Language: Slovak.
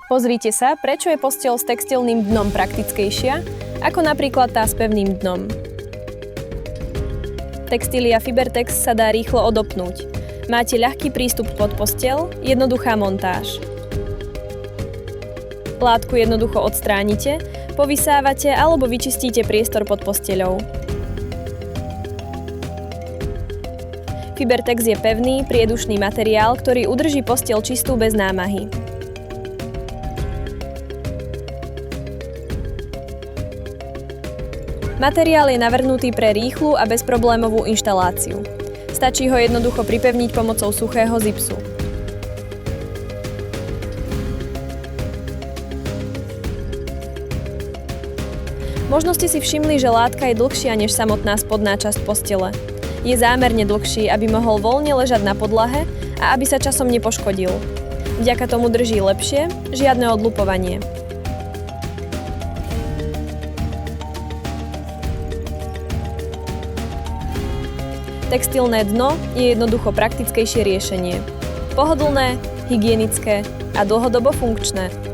Pozrite sa, prečo je posteľ s textilným dnom praktickejšia, ako napríklad tá s pevným dnom. Textília Fibertex sa dá rýchlo odopnúť. Máte ľahký prístup pod posteľ, jednoduchá montáž. Látku jednoducho odstránite, povysávate alebo vyčistíte priestor pod posteľou. Fibertex je pevný, priedušný materiál, ktorý udrží posteľ čistú bez námahy. Materiál je navrhnutý pre rýchlu a bezproblémovú inštaláciu. Stačí ho jednoducho pripevniť pomocou suchého zipsu. Možno ste si všimli, že látka je dlhšia než samotná spodná časť postele. Je zámerne dlhší, aby mohol voľne ležať na podlahe a aby sa časom nepoškodil. Vďaka tomu drží lepšie, žiadne odlupovanie. Textilné dno je jednoducho praktickejšie riešenie. Pohodlné, hygienické a dlhodobo funkčné.